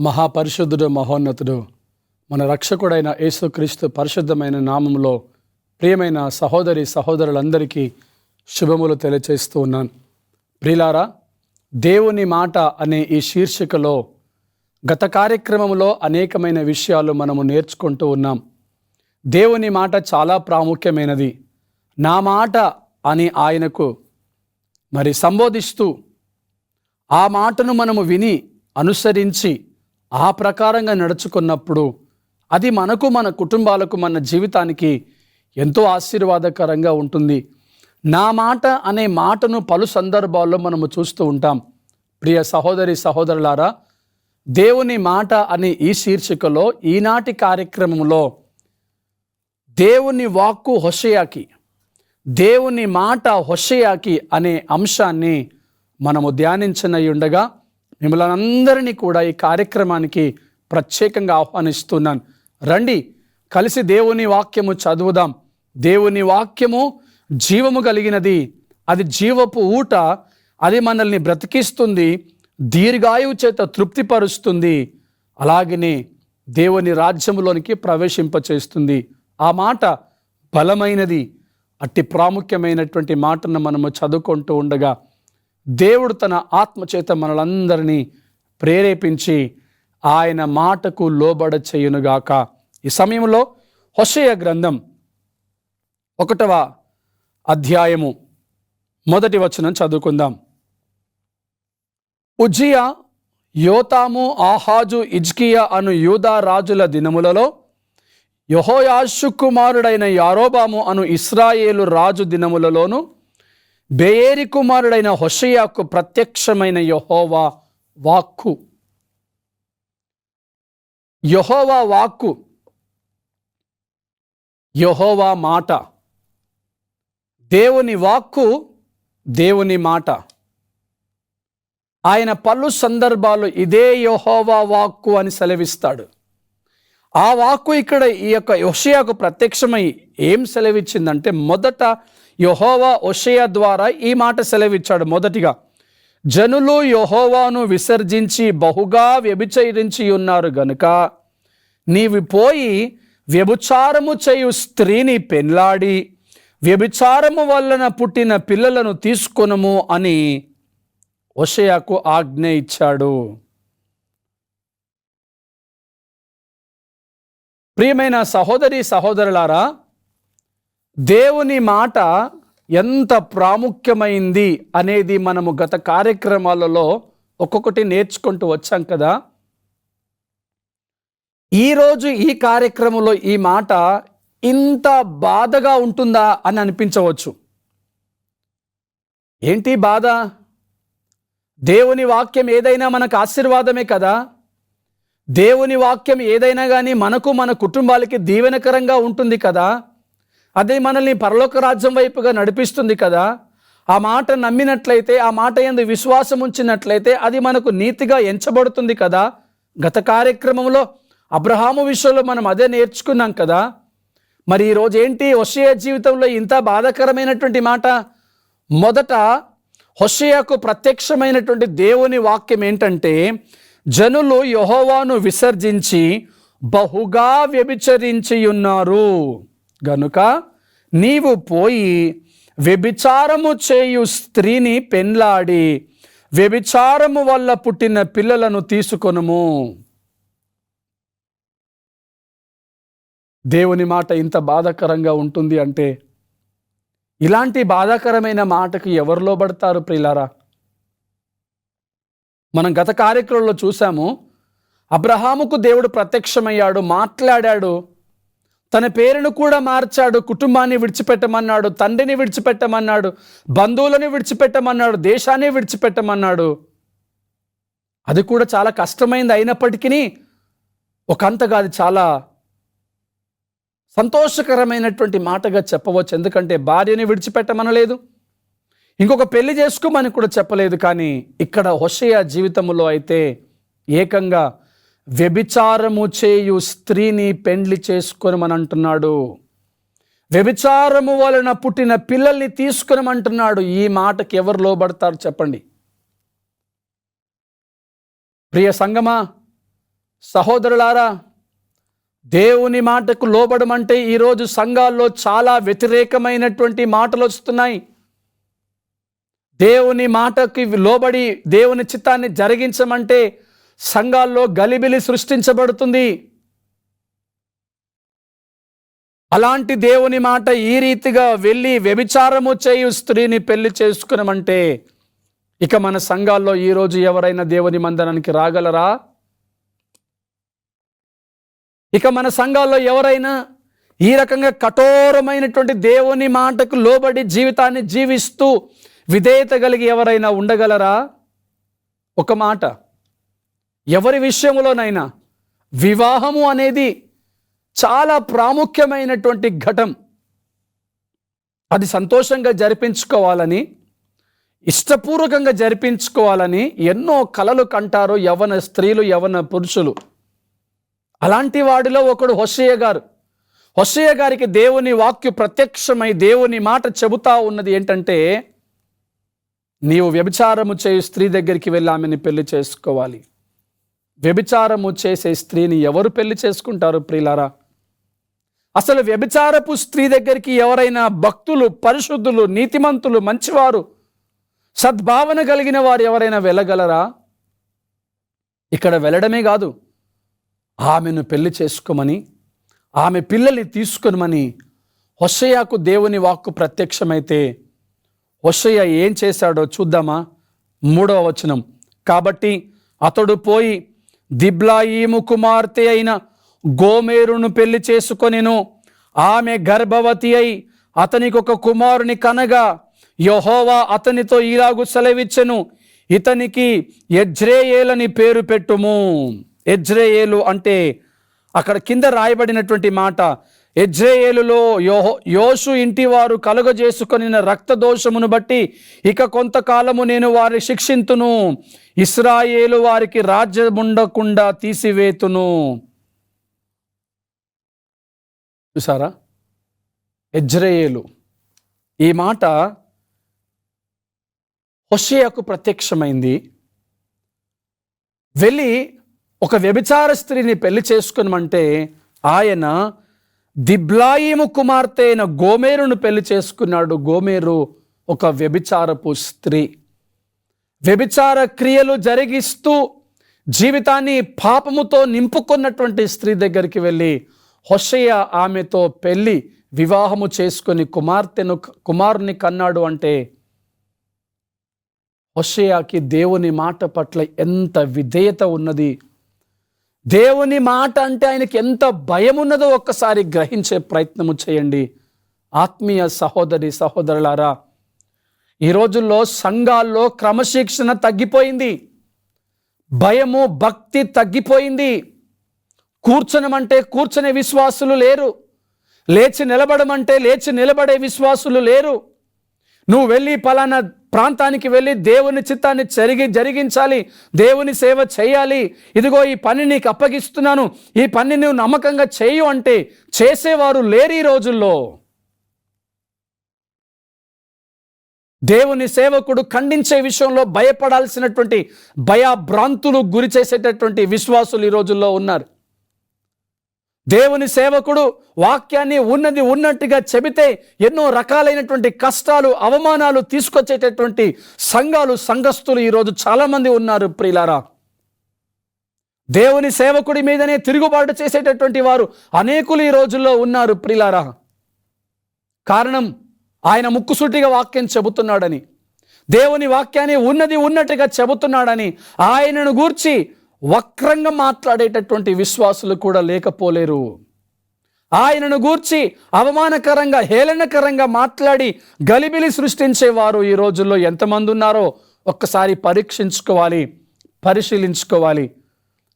మహాపరిశుద్ధుడు మహోన్నతుడు మన రక్షకుడైన యేసుక్రీస్తు పరిశుద్ధమైన నామములో ప్రియమైన సహోదరి సహోదరులందరికీ శుభములు తెలియచేస్తూ ఉన్నాను. ప్రియులారా, దేవుని మాట అనే ఈ శీర్షికలో గత కార్యక్రమంలో అనేకమైన విషయాలు మనము నేర్చుకుంటూ ఉన్నాం. దేవుని మాట చాలా ప్రాముఖ్యమైనది. నా మాట అని ఆయనకు సంబోధిస్తూ ఆ మాటను మనము విని అనుసరించి ఆ ప్రకారంగా నడుచుకున్నప్పుడు అది మనకు, మన కుటుంబాలకు, మన జీవితానికి ఎంతో ఆశీర్వాదకరంగా ఉంటుంది. నా మాట అనే మాటను పలు సందర్భాల్లో మనము చూస్తూ ఉంటాం. ప్రియ సహోదరి సహోదరులారా, దేవుని మాట అనే ఈ శీర్షికలో ఈనాటి కార్యక్రమంలో దేవుని వాక్కు హోషేయాకి, దేవుని మాట హోషేయాకి అనే అంశాన్ని మనము ధ్యానించనయ్యుండగా మిమ్మల్ని అందరినీ కూడా ఈ కార్యక్రమానికి ప్రత్యేకంగా ఆహ్వానిస్తున్నాను. రండి, కలిసి దేవుని వాక్యము చదువుదాం. దేవుని వాక్యము జీవము కలిగినది, అది జీవపు ఊట, అది మనల్ని బ్రతికిస్తుంది, దీర్ఘాయువు చేత తృప్తిపరుస్తుంది, అలాగనే దేవుని రాజ్యములోనికి ప్రవేశింపచేస్తుంది. ఆ మాట బలమైనది. అట్టి ప్రాముఖ్యమైనటువంటి మాటను మనము చదువుకుంటూ ఉండగా దేవుడు తన ఆత్మచేత మనలందరినీ ప్రేరేపించి ఆయన మాటకు లోబడ చేయునుగాక. ఈ సమయంలో హోషేయ గ్రంథం 1వ అధ్యాయము 1వ వచనం చదువుకుందాం. ఉజ్జియా, యోతాము, ఆహాజు, హిజ్కియా అను యూదా రాజుల దినములలో యెహోయాషు కుమారుడైన యారోబాము అను ఇశ్రాయేలు రాజు దినములలోను బెయేరి కుమారుడైన హోషేయాకు ప్రత్యక్షమైన యెహోవా వాక్కు. యెహోవా వాక్కు, యెహోవా మాట. దేవుని వాక్కు, దేవుని మాట. ఆయన పలు సందర్భాలు ఇదే యెహోవా వాక్కు అని సెలవిస్తాడు. ఆ వాక్కు ఇక్కడ ఈ యొక్క హోషేయాకు ప్రత్యక్షమై ఏం సెలవిచ్చిందంటే, మొదట యెహోవా హోషేయ ద్వారా ఈ మాట సెలవిచ్చాడు. మొదటిగా, జనులు యెహోవాను విసర్జించి బహుగా వ్యభిచరించి ఉన్నారు గనుక నీవు పోయి వ్యభిచారము చేయు స్త్రీని పెళ్లాడి వ్యభిచారము వలన పుట్టిన పిల్లలను తీసుకొనుము అని హోషేయాకు ఆజ్ఞ ఇచ్చాడు. ప్రియమైన సహోదరి సహోదరులారా, దేవుని మాట ఎంత ప్రాముఖ్యమైంది అనేది మనము గత కార్యక్రమాలలో ఒక్కొక్కటి నేర్చుకుంటూ వచ్చాం కదా. ఈరోజు ఈ కార్యక్రమంలో ఈ మాట ఇంత బాధగా ఉంటుందా అని అనిపించవచ్చు. ఏంటి బాధ? దేవుని వాక్యం ఏదైనా మనకు ఆశీర్వాదమే కదా. దేవుని వాక్యం ఏదైనా కానీ మనకు, మన కుటుంబాలకి దీవెనకరంగా ఉంటుంది కదా. అది మనల్ని పరలోక రాజ్యం వైపుగా నడిపిస్తుంది కదా. ఆ మాట నమ్మినట్లయితే, ఆ మాట యందు విశ్వాసం ఉంచినట్లయితే అది మనకు నీతిగా ఎంచబడుతుంది కదా. గత కార్యక్రమంలో అబ్రహాము విషయంలో మనం అదే నేర్చుకున్నాం కదా. మరి ఈరోజు ఏంటి హోషేయ జీవితంలో ఇంత బాధాకరమైనటువంటి మాట? మొదట హోషేయకు ప్రత్యక్షమైనటువంటి దేవుని వాక్యం ఏంటంటే, జనులు యెహోవాను విసర్జించి బహుగా వ్యభిచరించి ఉన్నారు గనుక నీవు పోయి వ్యభిచారము చేయు స్త్రీని పెళ్లాడి వ్యభిచారము వల్ల పుట్టిన పిల్లలను తీసుకొనుము. దేవుని మాట ఇంత బాధాకరంగా ఉంటుంది అంటే, ఇలాంటి బాధాకరమైన మాటకు ఎవరు లోబడతారు ప్రియులారా? మనం గత కార్యక్రమంలో చూసాము, అబ్రహాముకు దేవుడు ప్రత్యక్షమయ్యాడు, మాట్లాడాడు, తన పేరును కూడా మార్చాడు, కుటుంబాన్ని విడిచిపెట్టమన్నాడు, తండ్రిని విడిచిపెట్టమన్నాడు, బంధువులను విడిచిపెట్టమన్నాడు, దేశాన్ని విడిచిపెట్టమన్నాడు. అది కూడా చాలా కష్టమైంది. అయినప్పటికీ ఒకంతగా అది చాలా సంతోషకరమైనటువంటి మాటగా చెప్పవచ్చు. ఎందుకంటే భార్యని విడిచిపెట్టమనలేదు, ఇంకొక పెళ్లి చేసుకోమని కూడా చెప్పలేదు. కానీ ఇక్కడ హోషేయ జీవితంలో అయితే ఏకంగా వ్యభిచారము చేయు స్త్రీని పెండ్లి చేసుకొనమని అంటున్నాడు. వ్యభిచారము వలన పుట్టిన పిల్లల్ని తీసుకొనమంటున్నాడు. ఈ మాటకి ఎవరు లోబడతారు చెప్పండి? ప్రియ సంగమా, సహోదరులారా, దేవుని మాటకు లోబడమంటే ఈరోజు సంఘాల్లో చాలా వ్యతిరేకమైనటువంటి మాటలు వస్తున్నాయి. దేవుని మాటకి లోబడి దేవుని చిత్తాన్ని జరిగించమంటే సంఘాల్లో గలిబిలి సృష్టించబడుతుంది. అలాంటి దేవుని మాట ఈ రీతిగా వెళ్ళి వ్యభిచారము చేయు స్త్రీని పెళ్లి చేసుకునమంటే ఇక మన సంఘాల్లో ఈరోజు ఎవరైనా దేవుని మందిరానికి రాగలరా? ఇక మన సంఘాల్లో ఎవరైనా ఈ రకంగా కఠోరమైనటువంటి దేవుని మాటకు లోబడి జీవితాన్ని జీవిస్తూ విధేయత కలిగి ఎవరైనా ఉండగలరా? ఒక మాట, ఎవరి విషయంలోనైనా వివాహము అనేది చాలా ప్రాముఖ్యమైనటువంటి ఘటం. అది సంతోషంగా జరిపించుకోవాలని, ఇష్టపూర్వకంగా జరిపించుకోవాలని ఎన్నో కలలు కంటారు యవ్వన స్త్రీలు, యవ్వన పురుషులు. అలాంటి వాడిలో ఒకడు హోషేయ గారు. హోషేయ గారికి దేవుని వాక్యు ప్రత్యక్షమై దేవుని మాట చెబుతా ఉన్నది ఏంటంటే, నీవు వ్యభిచారము చేయు స్త్రీ దగ్గరికి వెళ్ళి ఆమెని పెళ్లి చేసుకోవాలి. వ్యభిచారము చేసే స్త్రీని ఎవరు పెళ్లి చేసుకుంటారు ప్రియులారా? అసలు వ్యభిచారపు స్త్రీ దగ్గరికి ఎవరైనా భక్తులు, పరిశుద్ధులు, నీతిమంతులు, మంచివారు, సద్భావన కలిగిన వారు ఎవరైనా వెళ్ళగలరా? ఇక్కడ వెళ్ళడమే కాదు, ఆమెను పెళ్లి చేసుకోమని, ఆమె పిల్లల్ని తీసుకొనమని హోషేయకు దేవుని వాక్కు ప్రత్యక్షమైతే హోషేయ ఏం చేశాడో చూద్దామా? 3వ వచనం. కాబట్టి అతడు పోయి దిబ్లాయీము కుమార్తె అయిన గోమెరును పెళ్లి చేసుకొనెను. ఆమె గర్భవతి అయి అతనికి ఒక కుమారుని కనగా యెహోవా అతనితో ఇలాగు సెలవిచ్చెను, ఇతనికి యెజ్రెయేలని పేరు పెట్టుము. యెజ్రెయేలు అంటే అక్కడ కింద రాయబడినటువంటి మాట, యెజ్రెయేలులో యోషు ఇంటి వారు కలుగజేసుకొనిన రక్తదోషమును బట్టి ఇక కొంతకాలము నేను వారిని శిక్షింతును, ఇశ్రాయేలు వారికి రాజ్యముండకుండా తీసివేతును. చూసారా? యెజ్రెయేలు ఈ మాట హోషేయకు ప్రత్యక్షమైంది. వెళ్ళి ఒక వ్యభిచార స్త్రీని పెళ్లి చేసుకునమంటే ఆయన దిబ్లాయీము కుమార్తె అయిన గోమెరును పెళ్లి చేసుకున్నాడు. గోమెరు ఒక వ్యభిచారపు స్త్రీ. వ్యభిచార క్రియలు జరిగిస్తూ జీవితాన్ని పాపముతో నింపుకున్నటువంటి స్త్రీ దగ్గరికి వెళ్ళి హోషేయ ఆమెతో పెళ్లి వివాహము చేసుకొని కుమారుని కన్నాడు అంటే హోషేయకి దేవుని మాట పట్ల ఎంత విధేయత ఉన్నది, దేవుని మాట అంటే ఆయనకి ఎంత భయం ఉన్నదో ఒక్కసారి గ్రహించే ప్రయత్నము చేయండి. ఆత్మీయ సహోదరి సహోదరులారా, ఈ రోజుల్లో సంఘాల్లో క్రమశిక్షణ తగ్గిపోయింది, భయము భక్తి తగ్గిపోయింది. కూర్చొనమంటే కూర్చునే విశ్వాసులు లేరు, లేచి నిలబడమంటే లేచి నిలబడే విశ్వాసులు లేరు. నువ్వు వెళ్ళి పలానా ప్రాంతానికి వెళ్ళి దేవుని చిత్తాన్ని జరిగించాలి, దేవుని సేవ చేయాలి, ఇదిగో ఈ పని నీకు అప్పగిస్తున్నాను, ఈ పని నువ్వు నమ్మకంగా చేయు అంటే చేసేవారు లేరు ఈ రోజుల్లో. దేవుని సేవకుడు ఖండించే విషయంలో భయపడాల్సినటువంటి భయభ్రాంతులు గురి చేసేటటువంటి విశ్వాసులు ఈ రోజుల్లో ఉన్నారు. దేవుని సేవకుడు వాక్యాన్ని ఉన్నది ఉన్నట్టుగా చెబితే ఎన్నో రకాలైనటువంటి కష్టాలు, అవమానాలు తీసుకొచ్చేటటువంటి సంఘస్థులు ఈరోజు చాలామంది ఉన్నారు ప్రియులారా. దేవుని సేవకుడి మీదనే తిరుగుబాటు చేసేటటువంటి వారు అనేకులు ఈ రోజుల్లో ఉన్నారు ప్రియులారా. కారణం, ఆయన ముక్కుసూటిగా వాక్యం చెబుతున్నాడని, దేవుని వాక్యాన్ని ఉన్నది ఉన్నట్టుగా చెబుతున్నాడని ఆయనను గూర్చి వక్రంగా మాట్లాడేటటువంటి విశ్వాసులు కూడా లేకపోలేరు. ఆయనను గూర్చి అవమానకరంగా, హేళనకరంగా మాట్లాడి గలిబిలి సృష్టించేవారు ఈ రోజుల్లో ఎంతమంది ఉన్నారో ఒక్కసారి పరీక్షించుకోవాలి, పరిశీలించుకోవాలి.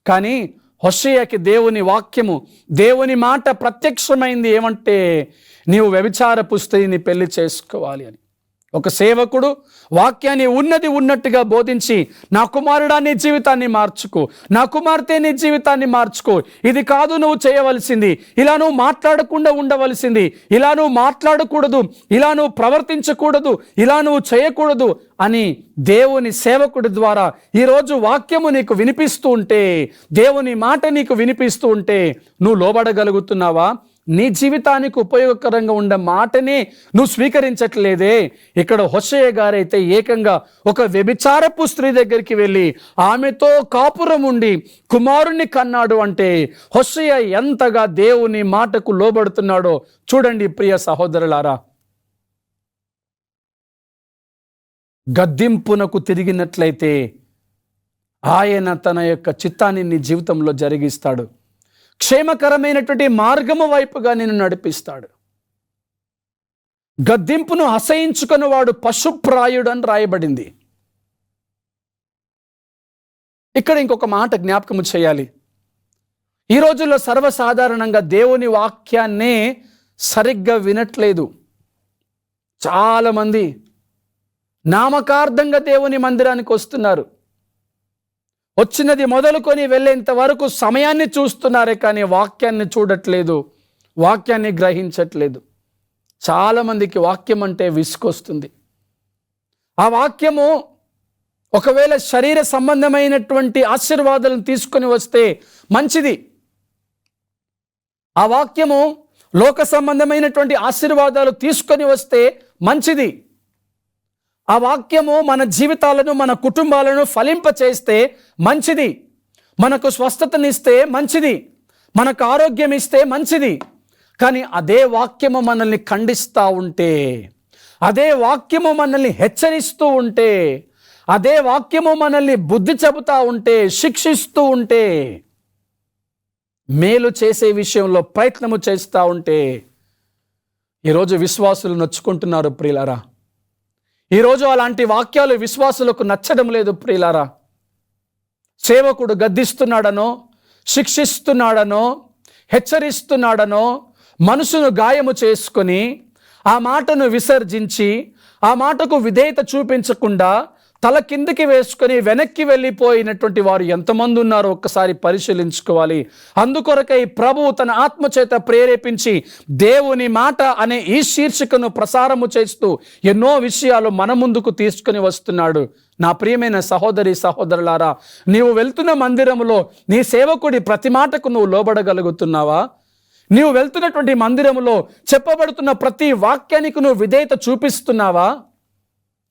కానీ హోషేయకి దేవుని వాక్యము, దేవుని మాట ప్రత్యక్షమైంది ఏమంటే, నీవు వ్యభిచారపు స్త్రీని పెళ్లి చేసుకోవాలి అని. ఒక సేవకుడు వాక్యాన్ని ఉన్నది ఉన్నట్టుగా బోధించి, నా కుమారుడా నీ జీవితాన్ని మార్చుకో, నా కుమార్తె నీ జీవితాన్ని మార్చుకో, ఇది కాదు నువ్వు చేయవలసింది, ఇలా నువ్వు మాట్లాడకుండా ఉండవలసింది, ఇలా నువ్వు మాట్లాడకూడదు, ఇలా నువ్వు ప్రవర్తించకూడదు, ఇలా నువ్వు చేయకూడదు అని దేవుని సేవకుడి ద్వారా ఈరోజు వాక్యము నీకు వినిపిస్తూ ఉంటే, దేవుని మాట నీకు వినిపిస్తూ ఉంటే నువ్వు లోబడగలుగుతున్నావా? నీ జీవితానికి ఉపయోగకరంగా ఉండే మాటనే నువ్వు స్వీకరించట్లేదే. ఇక్కడ హోషేయ గారైతే ఏకంగా ఒక వ్యభిచారపు స్త్రీ దగ్గరికి వెళ్ళి ఆమెతో కాపురం ఉండి కుమారుణ్ణి కన్నాడు అంటే హోషేయ ఎంతగా దేవుని మాటకు లోబడుతున్నాడో చూడండి ప్రియ సహోదరులారా. గద్దింపునకు తిరిగినట్లయితే ఆయన తన యొక్క చిత్తాన్ని నీ జీవితంలో జరిగిస్తాడు. క్షేమకరమైనటువంటి మార్గము వైపుగా నిన్ను నడిపిస్తాడు. గద్దింపును అసహించుకుని వాడు పశుప్రాయుడు అని రాయబడింది. ఇక్కడ ఇంకొక మాట జ్ఞాపకము చేయాలి. ఈ రోజుల్లో సర్వసాధారణంగా దేవుని వాక్యాన్నే సరిగ్గా వినట్లేదు. చాలామంది నామకార్థంగా దేవుని మందిరానికి వస్తున్నారు. వచ్చినది మొదలుకొని వెళ్ళేంత వరకు సమయాన్ని చూస్తున్నారే కానీ వాక్యాన్ని చూడట్లేదు, వాక్యాన్ని గ్రహించట్లేదు. చాలామందికి వాక్యం అంటే విసుకొస్తుంది. ఆ వాక్యము ఒకవేళ శరీర సంబంధమైనటువంటి ఆశీర్వాదాలను తీసుకొని వస్తే మంచిది. ఆ వాక్యము లోక సంబంధమైనటువంటి ఆశీర్వాదాలు తీసుకొని వస్తే మంచిది. ఆ వాక్యము మన జీవితాలను, మన కుటుంబాలను ఫలింపచేస్తే మంచిది. మనకు స్వస్థతనిస్తే మంచిది, మనకు ఆరోగ్యం ఇస్తే మంచిది. కానీ అదే వాక్యము మనల్ని ఖండిస్తూ ఉంటే, అదే వాక్యము మనల్ని హెచ్చరిస్తూ ఉంటే, అదే వాక్యము మనల్ని బుద్ధి చెబుతూ ఉంటే, శిక్షిస్తూ ఉంటే, మేలు చేసే విషయంలో ప్రయత్నము చేస్తూ ఉంటే ఈరోజు విశ్వాసులు నొచ్చుకుంటున్నారు ప్రియులారా. ఈరోజు అలాంటి వాక్యాలు విశ్వాసులకు నచ్చడం లేదు ప్రియులారా. సేవకుడు గద్దిస్తున్నాడనో, శిక్షిస్తున్నాడనో, హెచ్చరిస్తున్నాడనో మనసును గాయము చేసుకొని ఆ మాటను విసర్జించి ఆ మాటకు విధేయత చూపించకుండా తల కిందికి వేసుకొని వెనక్కి వెళ్ళిపోయినటువంటి వారు ఎంతమంది ఉన్నారో ఒక్కసారి పరిశీలించుకోవాలి. అందుకొరకై ప్రభువు తన ఆత్మచేత ప్రేరేపించి దేవుని మాట అనే ఈ శీర్షికను ప్రసారము చేస్తూ ఎన్నో విషయాలు మన ముందుకు తీసుకొని వస్తున్నాడు. నా ప్రియమైన సహోదరి సహోదరులారా, నీవు వెళ్తున్న మందిరములో నీ సేవకుడి ప్రతి మాటకు నువ్వు లోబడగలుగుతున్నావా? నీవు వెళ్తున్నటువంటి మందిరములో చెప్పబడుతున్న ప్రతి వాక్యానికి నువ్వు విధేయత చూపిస్తున్నావా?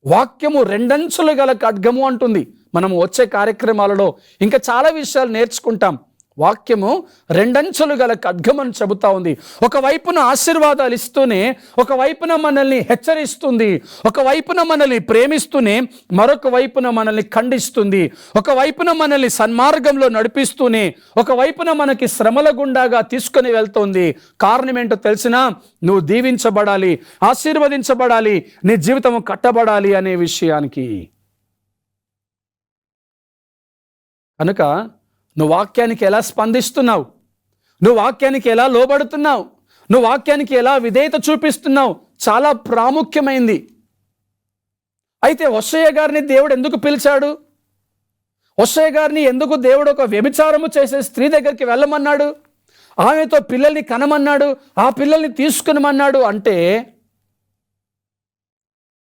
వాక్యము రెండంచులు గల ఖడ్గము అంటుంది. మనము వచ్చే కార్యక్రమాలలో ఇంకా చాలా విషయాలు నేర్చుకుంటాం. వాక్యము రెండంచులు గల ఖడ్గమని చెబుతా ఉంది. ఒకవైపున ఆశీర్వాదాలు ఇస్తూనే, ఒకవైపున మనల్ని హెచ్చరిస్తుంది, ఒకవైపున మనల్ని ప్రేమిస్తూనే మరొక వైపున మనల్ని ఖండిస్తుంది, ఒకవైపున మనల్ని సన్మార్గంలో నడిపిస్తూనే ఒకవైపున మనకి శ్రమల గుండాగా తీసుకొని వెళ్తుంది. కారణం ఏంటో తెలిసినా, నువ్వు దీవించబడాలి, ఆశీర్వదించబడాలి, నీ జీవితం కట్టబడాలి అనే విషయానికి. కనుక నువ్వు వాక్యానికి ఎలా స్పందిస్తున్నావు, నువ్వు వాక్యానికి ఎలా లోబడుతున్నావు, నువ్వు వాక్యానికి ఎలా విధేయత చూపిస్తున్నావు చాలా ప్రాముఖ్యమైంది. అయితే హోషేయ గారిని దేవుడు ఎందుకు పిలిచాడు? హోషేయ గారిని ఎందుకు దేవుడు ఒక వ్యభిచారము చేసే స్త్రీ దగ్గరికి వెళ్ళమన్నాడు, ఆమెతో పిల్లల్ని కనమన్నాడు, ఆ పిల్లల్ని తీసుకునమన్నాడు అంటే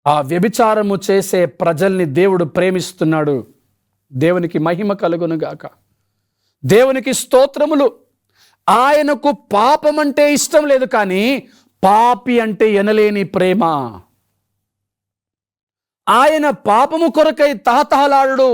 ఆ వ్యభిచారము చేసే ప్రజల్ని దేవుడు ప్రేమిస్తున్నాడు. దేవునికి మహిమ కలుగునుగాక. దేవునికి స్తోత్రములు. ఆయనకు పాపం అంటే ఇష్టం లేదు, కానీ పాపి అంటే ఎనలేని ప్రేమ. ఆయన పాపము కొరకై తహతహలాడు,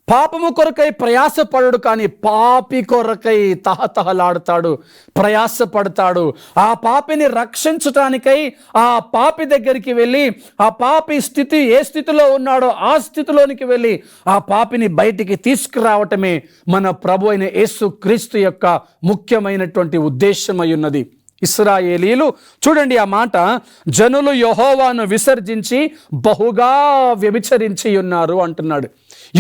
పాపము కొరకై ప్రయాసపడడు, కానీ పాపి కొరకై తహతహలాడుతాడు, ప్రయాసపడతాడు. ఆ పాపిని రక్షించటానికై ఆ పాపి దగ్గరికి వెళ్ళి, ఆ పాపి స్థితి ఏ స్థితిలో ఉన్నాడో ఆ స్థితిలోనికి వెళ్ళి ఆ పాపిని బయటికి తీసుకురావటమే మన ప్రభు అయిన యేసు క్రీస్తు యొక్క ముఖ్యమైనటువంటి ఉద్దేశమై ఉన్నది. ఇశ్రాయేలీలు చూడండి ఆ మాట, జనులు యెహోవాను విసర్జించి బహుగా వ్యభిచరించి ఉన్నారు అంటున్నాడు.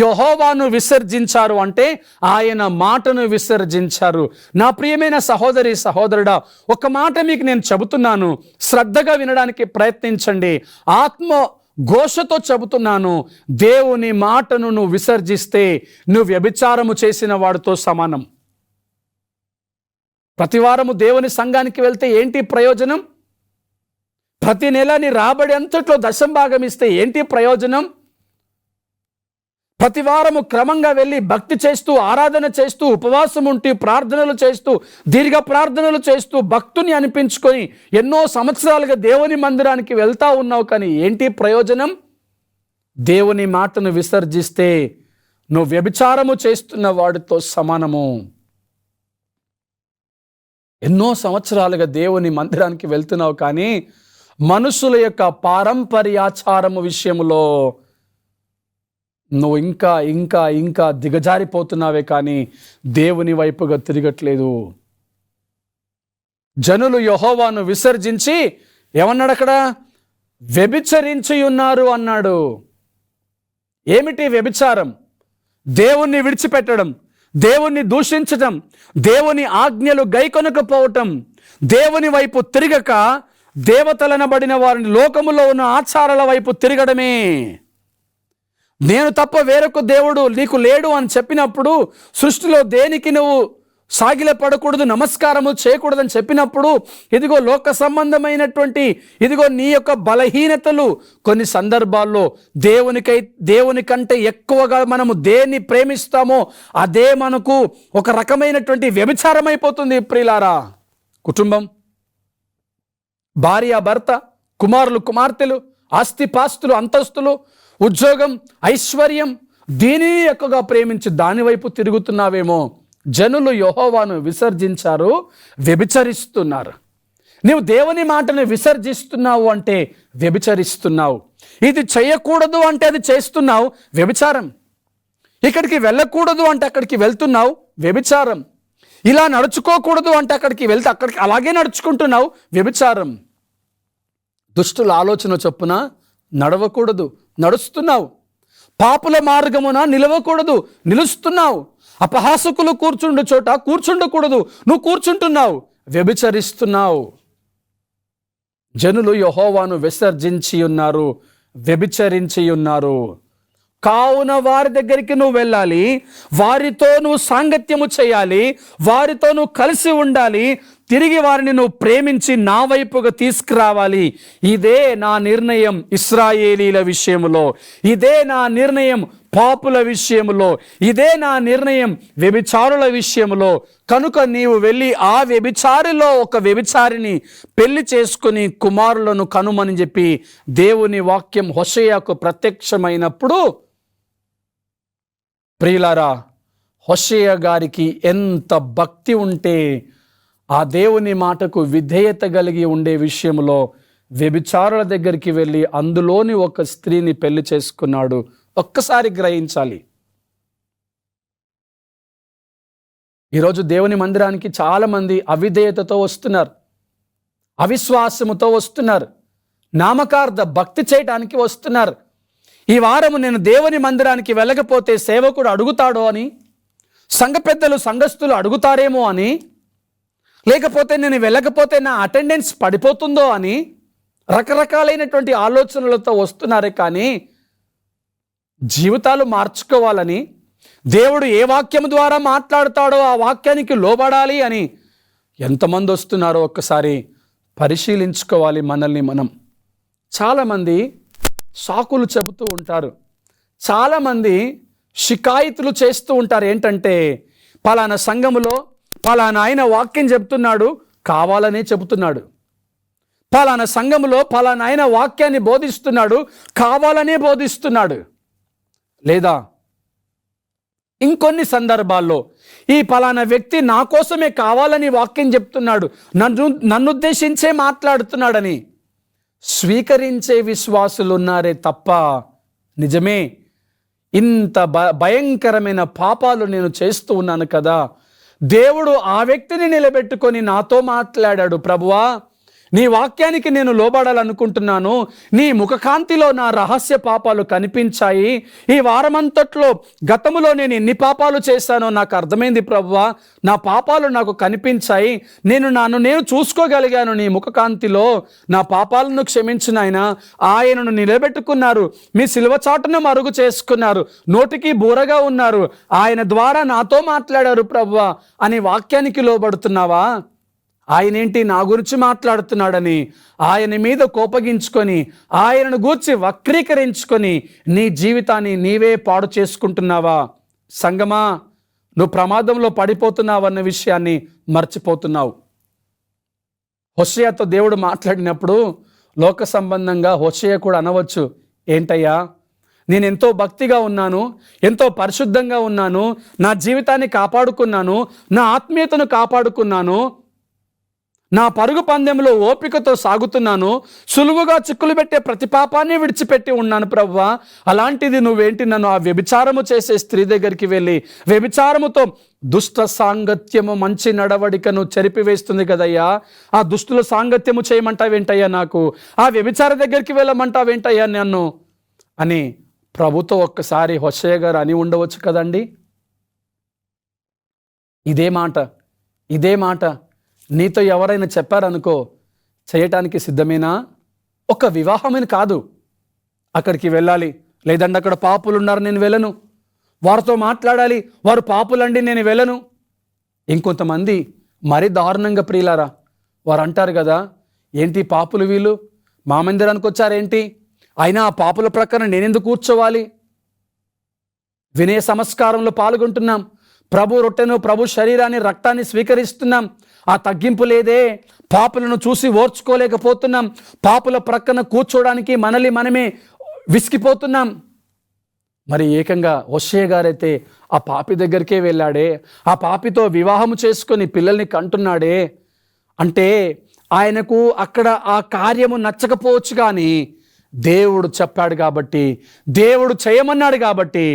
యెహోవాను విసర్జించారు అంటే ఆయన మాటను విసర్జించారు. నా ప్రియమైన సహోదరి సహోదరుడా, ఒక మాట మీకు నేను చెబుతున్నాను, శ్రద్ధగా వినడానికి ప్రయత్నించండి. ఘోషతో చెబుతున్నాను, దేవుని మాటను నువ్వు విసర్జిస్తే నువ్వు వ్యభిచారము చేసిన వాడితో సమానం. ప్రతివారము దేవుని సంఘానికి వెళ్తే ఏంటి ప్రయోజనం? ప్రతి నెల నీ రాబడి అంతట్లో దశంభాగం ఇస్తే ఏంటి ప్రయోజనం? ప్రతి వారము క్రమంగా వెళ్ళి భక్తి చేస్తూ, ఆరాధన చేస్తూ, ఉపవాసం ఉంటూ, ప్రార్థనలు చేస్తూ, దీర్ఘ ప్రార్థనలు చేస్తూ, భక్తుని అనిపించుకొని ఎన్నో సంవత్సరాలుగా దేవుని మందిరానికి వెళ్తా ఉన్నావు, కానీ ఏంటి ప్రయోజనం? దేవుని మాటను విసర్జిస్తే నువ్వు వ్యభిచారము చేస్తున్న వాడితో సమానము. ఎన్నో సంవత్సరాలుగా దేవుని మందిరానికి వెళ్తున్నావు, కానీ మనుషుల యొక్క పారంపర్యాచారము విషయంలో నువ్వు ఇంకా ఇంకా ఇంకా దిగజారిపోతున్నావే, కానీ దేవుని వైపుగా తిరగట్లేదు. జనులు యెహోవాను విసర్జించి ఏమన్నాడు అక్కడ? వ్యభిచరించి ఉన్నారు అన్నాడు. ఏమిటి వ్యభిచారం? దేవుణ్ణి విడిచిపెట్టడం, దేవుణ్ణి దూషించటం, దేవుని ఆజ్ఞలు గైకొనకపోవటం, దేవుని వైపు తిరగక దేవతలనబడిన వారిని లోకములో ఉన్న ఆచారాల వైపు తిరగడమే. నేను తప్ప వేరొక దేవుడు నీకు లేడు అని చెప్పినప్పుడు, సృష్టిలో దేనికి నువ్వు సాగిలపడకూడదు, నమస్కారము చేయకూడదని చెప్పినప్పుడు, ఇదిగో లోక సంబంధమైనటువంటి ఇదిగో నీ యొక్క బలహీనతలు కొన్ని సందర్భాల్లో దేవుని కంటే ఎక్కువగా మనము దేన్ని ప్రేమిస్తామో అదే మనకు ఒక రకమైనటువంటి వ్యభిచారం అయిపోతుంది. ప్రియులారా, కుటుంబం, భార్య భర్త, కుమారులు కుమార్తెలు, ఆస్తిపాస్తులు అంతస్తులు, ఉద్యోగం, ఐశ్వర్యం, దీనిని ఎక్కువగా ప్రేమించి దాని వైపు తిరుగుతున్నావేమో. జనులు యెహోవాను విసర్జించారు, వ్యభిచరిస్తున్నారు. నీవు దేవుని మాటను విసర్జిస్తున్నావు అంటే వ్యభిచరిస్తున్నావు. ఇది చేయకూడదు అంటే అది చేస్తున్నావు, వ్యభిచారం. ఇక్కడికి వెళ్ళకూడదు అంటే అక్కడికి వెళ్తున్నావు, వ్యభిచారం. ఇలా నడుచుకోకూడదు అంటే అక్కడికి వెళ్తే అక్కడికి అలాగే నడుచుకుంటున్నావు, వ్యభిచారం. దుష్టుల ఆలోచన చొప్పున నడవకూడదు, నడుస్తున్నావు. పాపుల మార్గమున నిలవకూడదు, నిలుస్తున్నావు. అపహాసకులు కూర్చుండు చోట కూర్చుండకూడదు, నువ్వు కూర్చుంటున్నావు, వ్యభిచరిస్తున్నావు. జనులు యెహోవాను విసర్జించి ఉన్నారు, వ్యభిచరించి ఉన్నారు. కావున వారి దగ్గరికి నువ్వు వెళ్ళాలి, వారితో నువ్వు సాంగత్యము చేయాలి, వారితో నువ్వు కలిసి ఉండాలి, తిరిగి వారిని నువ్వు ప్రేమించి నా వైపుగా తీసుకురావాలి. ఇదే నా నిర్ణయం ఇశ్రాయేలీల విషయంలో, ఇదే నా నిర్ణయం పాపుల విషయంలో, ఇదే నా నిర్ణయం వ్యభిచారుల విషయంలో. కనుక నీవు వెళ్ళి ఆ వ్యభిచారిలో ఒక వ్యభిచారిని పెళ్లి చేసుకుని కుమారులను కనుమని చెప్పి దేవుని వాక్యం హోషేయకు ప్రత్యక్షమైనప్పుడు, ప్రియులారా, హోషేయ గారికి ఎంత భక్తి ఉంటే ఆ దేవుని మాటకు విధేయత కలిగి ఉండే విషయంలో వ్యభిచారుల దగ్గరికి వెళ్ళి అందులోని ఒక స్త్రీని పెళ్లి చేసుకున్నాడు. ఒక్కసారి గ్రహించాలి. ఈరోజు దేవుని మందిరానికి చాలామంది అవిధేయతతో వస్తున్నారు, అవిశ్వాసముతో వస్తున్నారు, నామకార్థ భక్తి చేయడానికి వస్తున్నారు. ఈ వారము నేను దేవుని మందిరానికి వెళ్ళకపోతే సేవకుడు అడుగుతాడో అని, సంఘ పెద్దలు సంఘస్థులు అడుగుతారేమో అని, లేకపోతే నేను వెళ్ళకపోతే నా అటెండెన్స్ పడిపోతుందో అని రకరకాలైనటువంటి ఆలోచనలతో వస్తున్నారే, కానీ జీవితాలు మార్చుకోవాలని, దేవుడు ఏ వాక్యం ద్వారా మాట్లాడతాడో ఆ వాక్యానికి లోబడాలి అని ఎంతమంది వస్తున్నారో ఒక్కసారి పరిశీలించుకోవాలి మనల్ని మనం. చాలామంది సాకులు చెబుతూ ఉంటారు, చాలామంది షికాయితులు చేస్తూ ఉంటారు. ఏంటంటే, పలానా సంఘములో పలానా ఆయన వాక్యం చెప్తున్నాడు, కావాలనే చెబుతున్నాడు. పలానా సంఘములో పలానా ఆయన వాక్యాన్ని బోధిస్తున్నాడు, కావాలనే బోధిస్తున్నాడు. లేదా ఇంకొన్ని సందర్భాల్లో ఈ పలానా వ్యక్తి నా కోసమే కావాలని వాక్యం చెప్తున్నాడు, నన్ను ఉద్దేశించే మాట్లాడుతున్నాడని స్వీకరించే విశ్వాసులు ఉన్నారే తప్ప, నిజమే ఇంత భయంకరమైన పాపాలు నేను చేస్తూ ఉన్నాను కదా, దేవుడు ఆ వ్యక్తిని నిలబెట్టుకొని నాతో మాట్లాడాడు, ప్రభువా నీ వాక్యానికి నేను లోబడాలనుకుంటున్నాను. నీ ముఖకాంతిలో నా రహస్య పాపాలు కనిపించాయి. ఈ వారమంతట్లో గతములో నేను ఎన్ని పాపాలు చేశానో నాకు అర్థమైంది ప్రభువా. నా పాపాలు నాకు కనిపించాయి. నేను చూసుకోగలిగాను నీ ముఖకాంతిలో. నా పాపాలను క్షమించిన ఆయనను నిలబెట్టుకున్నారు. మీ సిలువ చాటును మరుగు చేసుకున్నారు. నోటికి బూరగా ఉన్నారు. ఆయన ద్వారా నాతో మాట్లాడారు ప్రభువా అని వాక్యానికి లోబడుతున్నావా? ఆయనేంటి నా గురించి మాట్లాడుతున్నాడని ఆయన మీద కోపగించుకొని ఆయనను గూర్చి వక్రీకరించుకొని నీ జీవితాన్ని నీవే పాడు చేసుకుంటున్నావా? సంగమా, నువ్వు ప్రమాదంలో పడిపోతున్నావన్న విషయాన్ని మర్చిపోతున్నావు. హోషేయతో దేవుడు మాట్లాడినప్పుడు లోక సంబంధంగా హోషేయ కూడా అనవచ్చు, ఏంటయ్యా, నేను ఎంతో భక్తిగా ఉన్నాను, ఎంతో పరిశుద్ధంగా ఉన్నాను, నా జీవితాన్ని కాపాడుకున్నాను, నా ఆత్మీయతను కాపాడుకున్నాను, నా పరుగు పందెంలో ఓపికతో సాగుతున్నాను, సులువుగా చిక్కులు పెట్టే ప్రతి పాపాన్ని విడిచిపెట్టి ఉన్నాను ప్రభువా. అలాంటిది నువ్వేంటి నన్ను ఆ వ్యభిచారము చేసే స్త్రీ దగ్గరికి వెళ్ళి వ్యభిచారముతో దుష్ట సాంగత్యము మంచి నడవడికను చెరిపివేస్తుంది కదయ్యా, ఆ దుష్టుల సాంగత్యము చేయమంటావేంటయ్యా, నాకు ఆ వ్యభిచార దగ్గరికి వెళ్ళమంటావేంటయ్యా నన్ను అని ప్రభుతో ఒక్కసారి హోషేయ గారు అని ఉండవచ్చు కదండి. ఇదే మాట నీతో ఎవరైనా చెప్పారనుకో, చేయటానికి సిద్ధమేనా? ఒక వివాహమని కాదు, అక్కడికి వెళ్ళాలి, లేదంటే అక్కడ పాపులు ఉన్నారు, నేను వెళ్ళను. వారితో మాట్లాడాలి, వారు పాపులండి, నేను వెళ్ళను. ఇంకొంతమంది మరీ దారుణంగా ప్రియులారా, వారు అంటారు కదా, ఏంటి పాపులు వీళ్ళు మా మందిరానికి వచ్చారేంటి, అయినా ఆ పాపుల ప్రక్కన నేనెందుకు కూర్చోవాలి? వినయ సంస్కారంలో పాల్గొంటున్నాం, ప్రభు రొట్టెను ప్రభు శరీరాన్ని రక్తాన్ని స్వీకరిస్తున్నాం, ఆ తగ్గింపు లేదే. పాపులను చూసి ఓర్చుకోలేకపోతున్నాం, పాపుల ప్రక్కన కూర్చోడానికి మనమే విసిగిపోతున్నాం. మరి ఏకంగా హోషేయ గారైతే ఆ పాపి దగ్గరికే వెళ్ళాడే, ఆ పాపితో వివాహము చేసుకొని పిల్లల్ని కంటున్నాడే అంటే ఆయనకు అక్కడ ఆ కార్యము నచ్చకపోవచ్చు, కానీ దేవుడు చెప్పాడు కాబట్టి, దేవుడు చేయమన్నాడు కాబట్టి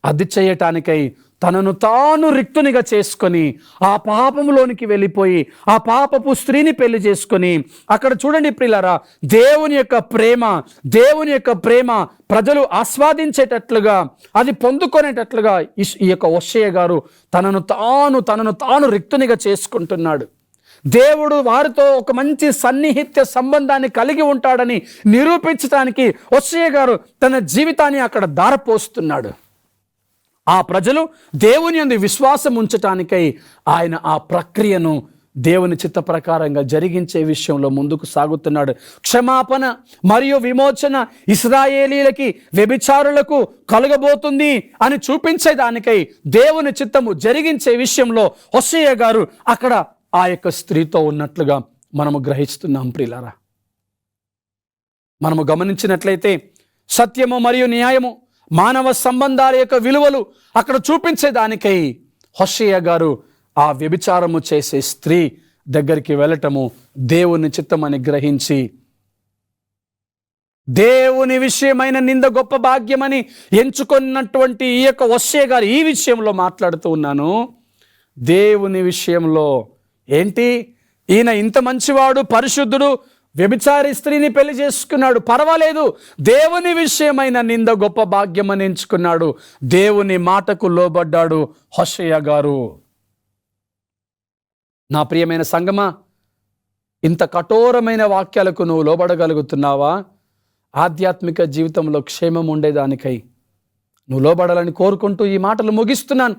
అది చేయటానికై తనను తాను రిక్తునిగా చేసుకొని ఆ పాపములోనికి వెళ్ళిపోయి ఆ పాపపు స్త్రీని పెళ్లి చేసుకొని, అక్కడ చూడండి ప్రియులారా, దేవుని యొక్క ప్రేమ ప్రజలు ఆస్వాదించేటట్లుగా, అది పొందుకునేటట్లుగా ఈ యొక్క హోషేయ గారు తనను తాను రిక్తునిగా చేసుకుంటున్నాడు. దేవుడు వారితో ఒక మంచి సన్నిహిత్య సంబంధాన్ని కలిగి ఉంటాడని నిరూపించడానికి హోషేయ గారు తన జీవితాన్ని అక్కడ ధారపోస్తున్నాడు. ఆ ప్రజలు దేవుని యందు విశ్వాసం ఉంచటానికై ఆయన ఆ ప్రక్రియను దేవుని చిత్త ప్రకారంగా జరిగించే విషయంలో ముందుకు సాగుతున్నాడు. క్షమాపణ మరియు విమోచన ఇశ్రాయేలీలకి వ్యభిచారులకు కలగబోతుంది అని చూపించేదానికై దేవుని చిత్తము జరిగించే విషయంలో హోషేయ గారు అక్కడ ఆ యొక్క స్త్రీతో ఉన్నట్లుగా మనము గ్రహిస్తున్నాం. ప్రియులారా, మనము గమనించినట్లయితే సత్యము మరియు న్యాయము, మానవ సంబంధాల యొక్క విలువలు అక్కడ చూపించేదానికై హోషేయ గారు ఆ వ్యభిచారము చేసే స్త్రీ దగ్గరికి వెళ్ళటము దేవుని చిత్తమని గ్రహించి, దేవుని విషయమైన నింద గొప్ప భాగ్యమని ఎంచుకున్నటువంటి ఈ యొక్క హోషేయ గారు ఈ విషయంలో మాట్లాడుతూ ఉన్నాను. దేవుని విషయంలో ఏంటి, ఈయన ఇంత మంచివాడు, పరిశుద్ధుడు, వ్యభిచారి స్త్రీని పెళ్లి చేసుకున్నాడు, పర్వాలేదు, దేవుని విషయమైన నింద గొప్ప భాగ్యమని ఎంచుకున్నాడు, దేవుని మాటకు లోబడ్డాడు హోషేయ గారు. నా ప్రియమైన సంగమా, ఇంత కఠోరమైన వాక్యాలకు నువ్వు లోబడగలుగుతున్నావా? ఆధ్యాత్మిక జీవితంలో క్షేమం ఉండేదానికై నువ్వు లోబడాలని కోరుకుంటూ ఈ మాటలు ముగిస్తున్నాను.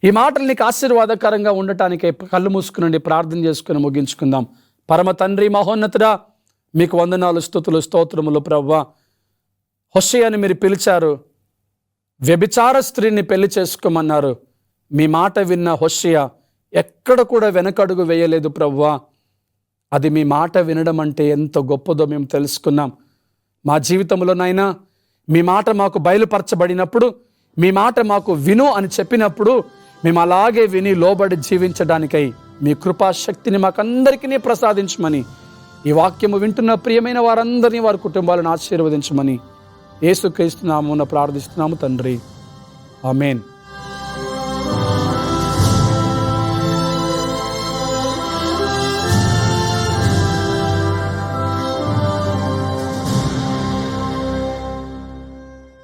ఈ మాటలు నీకు ఆశీర్వాదకరంగా ఉండటానికై కళ్ళు మూసుకునండి, ప్రార్థన చేసుకుని ముగించుకుందాం. పరమ తండ్రి మహోన్నతుడా, మీకు వందనాలు, స్తుతులు, స్తోత్రములు ప్రభువా. హోషేయని మీరు పిలిచారు, వ్యభిచార స్త్రీని పెళ్లి చేసుకోమన్నారు. మీ మాట విన్న హోషేయ ఎక్కడ కూడా వెనకడుగు వేయలేదు ప్రభువా. అది మీ మాట వినడం అంటే ఎంత గొప్పదో మేము తెలుసుకున్నాం. మా జీవితంలోనైనా మీ మాట మాకు బయలుపరచబడినప్పుడు, మీ మాట మాకు విను అని చెప్పినప్పుడు మేము అలాగే విని లోబడి జీవించడానికై మీ కృపాశక్తిని మాకందరికీ ప్రసాదించమని, ఈ వాక్యము వింటున్న ప్రియమైన వారందరినీ, వారి కుటుంబాలను ఆశీర్వదించమని యేసుక్రీస్తు నామమున ప్రార్థిస్తున్నాము తండ్రి. ఆమేన్.